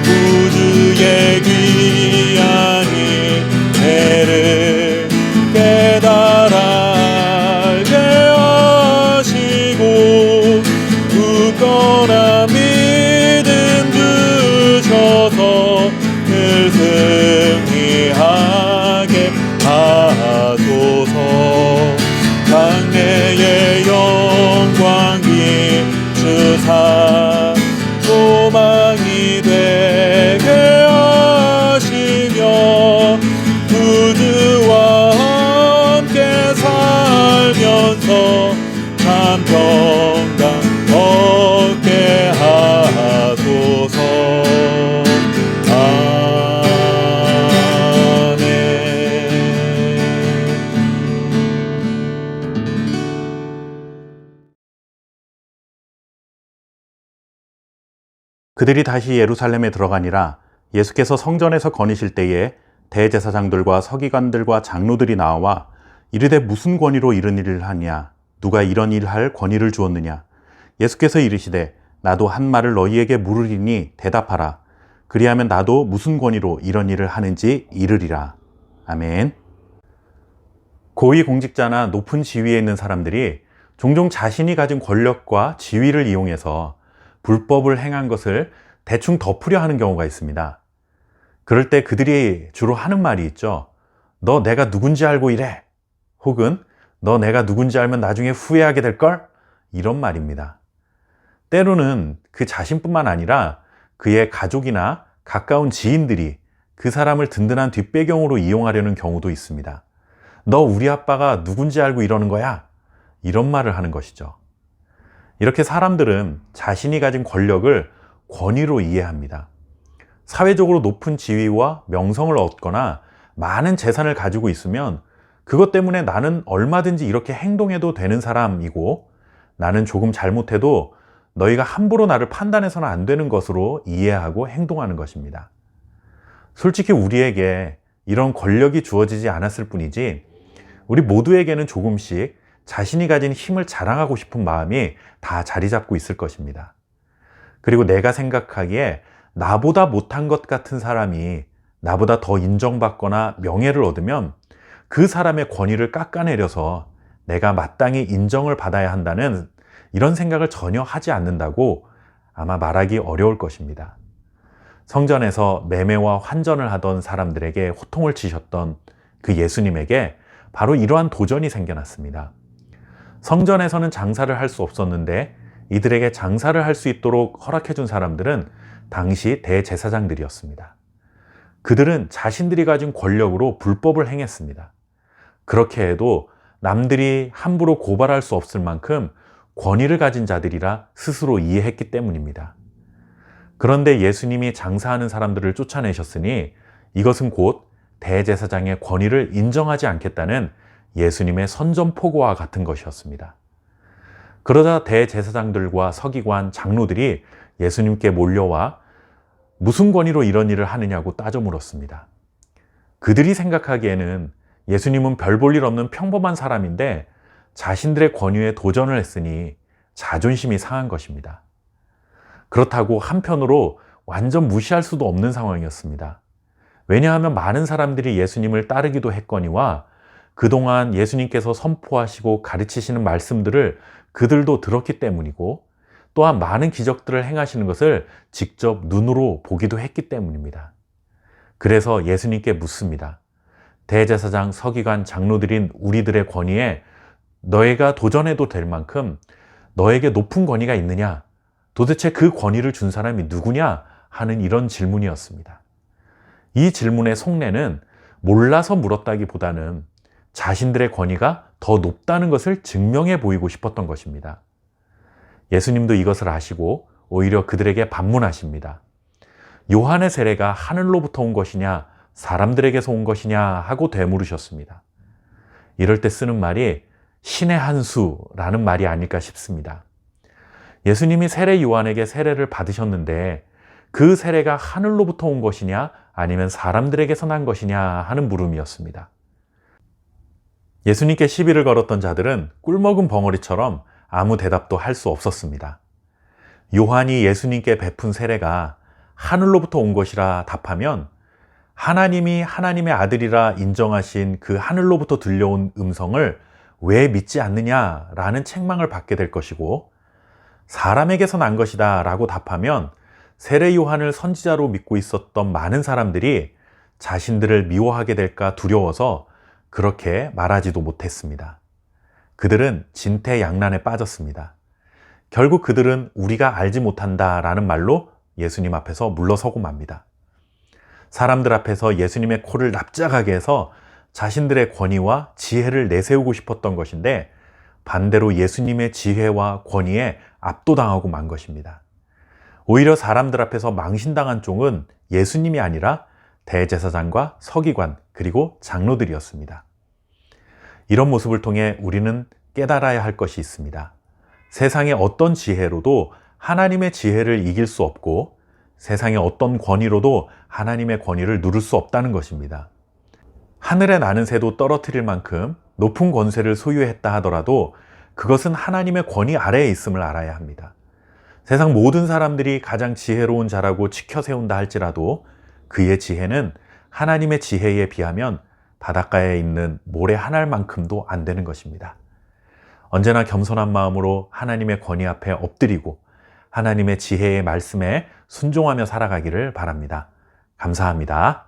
구주의 귀한 은혜를 깨달아 알게 하시고 굳건한 믿음 주셔서 늘 승리하게 하소서. 장래의 영광 주사 소망이 되게 하시며 구주와 함께 살면서 참 평강 얻게 하소서. 그들이 다시 예루살렘에 들어가니라. 예수께서 성전에서 거니실 때에 대제사장들과 서기관들과 장로들이 나와 이르되 무슨 권위로 이런 일을 하냐? 누가 이런 일을 할 권위를 주었느냐? 예수께서 이르시되 나도 한 말을 너희에게 물으리니 대답하라. 그리하면 나도 무슨 권위로 이런 일을 하는지 이르리라. 아멘. 고위공직자나 높은 지위에 있는 사람들이 종종 자신이 가진 권력과 지위를 이용해서 불법을 행한 것을 대충 덮으려 하는 경우가 있습니다. 그럴 때 그들이 주로 하는 말이 있죠. 너 내가 누군지 알고 이래. 혹은 너 내가 누군지 알면 나중에 후회하게 될걸? 이런 말입니다. 때로는 그 자신뿐만 아니라 그의 가족이나 가까운 지인들이 그 사람을 든든한 뒷배경으로 이용하려는 경우도 있습니다. 너 우리 아빠가 누군지 알고 이러는 거야? 이런 말을 하는 것이죠. 이렇게 사람들은 자신이 가진 권력을 권위로 이해합니다. 사회적으로 높은 지위와 명성을 얻거나 많은 재산을 가지고 있으면 그것 때문에 나는 얼마든지 이렇게 행동해도 되는 사람이고 나는 조금 잘못해도 너희가 함부로 나를 판단해서는 안 되는 것으로 이해하고 행동하는 것입니다. 솔직히 우리에게 이런 권력이 주어지지 않았을 뿐이지 우리 모두에게는 조금씩 자신이 가진 힘을 자랑하고 싶은 마음이 다 자리 잡고 있을 것입니다. 그리고 내가 생각하기에 나보다 못한 것 같은 사람이 나보다 더 인정받거나 명예를 얻으면 그 사람의 권위를 깎아내려서 내가 마땅히 인정을 받아야 한다는 이런 생각을 전혀 하지 않는다고 아마 말하기 어려울 것입니다. 성전에서 매매와 환전을 하던 사람들에게 호통을 치셨던 그 예수님에게 바로 이러한 도전이 생겨났습니다. 성전에서는 장사를 할 수 없었는데 이들에게 장사를 할 수 있도록 허락해 준 사람들은 당시 대제사장들이었습니다. 그들은 자신들이 가진 권력으로 불법을 행했습니다. 그렇게 해도 남들이 함부로 고발할 수 없을 만큼 권위를 가진 자들이라 스스로 이해했기 때문입니다. 그런데 예수님이 장사하는 사람들을 쫓아내셨으니 이것은 곧 대제사장의 권위를 인정하지 않겠다는 예수님의 선전포고와 같은 것이었습니다. 그러자 대제사장들과 서기관, 장로들이 예수님께 몰려와 무슨 권위로 이런 일을 하느냐고 따져 물었습니다. 그들이 생각하기에는 예수님은 별 볼 일 없는 평범한 사람인데 자신들의 권위에 도전을 했으니 자존심이 상한 것입니다. 그렇다고 한편으로 완전 무시할 수도 없는 상황이었습니다. 왜냐하면 많은 사람들이 예수님을 따르기도 했거니와 그동안 예수님께서 선포하시고 가르치시는 말씀들을 그들도 들었기 때문이고 또한 많은 기적들을 행하시는 것을 직접 눈으로 보기도 했기 때문입니다. 그래서 예수님께 묻습니다. 대제사장, 서기관, 장로들인 우리들의 권위에 너희가 도전해도 될 만큼 너에게 높은 권위가 있느냐? 도대체 그 권위를 준 사람이 누구냐? 하는 이런 질문이었습니다. 이 질문의 속내는 몰라서 물었다기보다는 자신들의 권위가 더 높다는 것을 증명해 보이고 싶었던 것입니다. 예수님도 이것을 아시고 오히려 그들에게 반문하십니다. 요한의 세례가 하늘로부터 온 것이냐 사람들에게서 온 것이냐 하고 되물으셨습니다. 이럴 때 쓰는 말이 신의 한 수라는 말이 아닐까 싶습니다. 예수님이 세례 요한에게 세례를 받으셨는데 그 세례가 하늘로부터 온 것이냐 아니면 사람들에게서 난 것이냐 하는 물음이었습니다. 예수님께 시비를 걸었던 자들은 꿀먹은 벙어리처럼 아무 대답도 할 수 없었습니다. 요한이 예수님께 베푼 세례가 하늘로부터 온 것이라 답하면 하나님이 하나님의 아들이라 인정하신 그 하늘로부터 들려온 음성을 왜 믿지 않느냐라는 책망을 받게 될 것이고, 사람에게서 난 것이다 라고 답하면 세례 요한을 선지자로 믿고 있었던 많은 사람들이 자신들을 미워하게 될까 두려워서 그렇게 말하지도 못했습니다. 그들은 진퇴양난에 빠졌습니다. 결국 그들은 우리가 알지 못한다 라는 말로 예수님 앞에서 물러서고 맙니다. 사람들 앞에서 예수님의 코를 납작하게 해서 자신들의 권위와 지혜를 내세우고 싶었던 것인데, 반대로 예수님의 지혜와 권위에 압도당하고 만 것입니다. 오히려 사람들 앞에서 망신당한 종은 예수님이 아니라 대제사장과 서기관 그리고 장로들이었습니다. 이런 모습을 통해 우리는 깨달아야 할 것이 있습니다. 세상의 어떤 지혜로도 하나님의 지혜를 이길 수 없고, 세상의 어떤 권위로도 하나님의 권위를 누를 수 없다는 것입니다. 하늘에 나는 새도 떨어뜨릴 만큼 높은 권세를 소유했다 하더라도 그것은 하나님의 권위 아래에 있음을 알아야 합니다. 세상 모든 사람들이 가장 지혜로운 자라고 치켜 세운다 할지라도 그의 지혜는 하나님의 지혜에 비하면 바닷가에 있는 모래 한 알만큼도 안 되는 것입니다. 언제나 겸손한 마음으로 하나님의 권위 앞에 엎드리고 하나님의 지혜의 말씀에 순종하며 살아가기를 바랍니다. 감사합니다.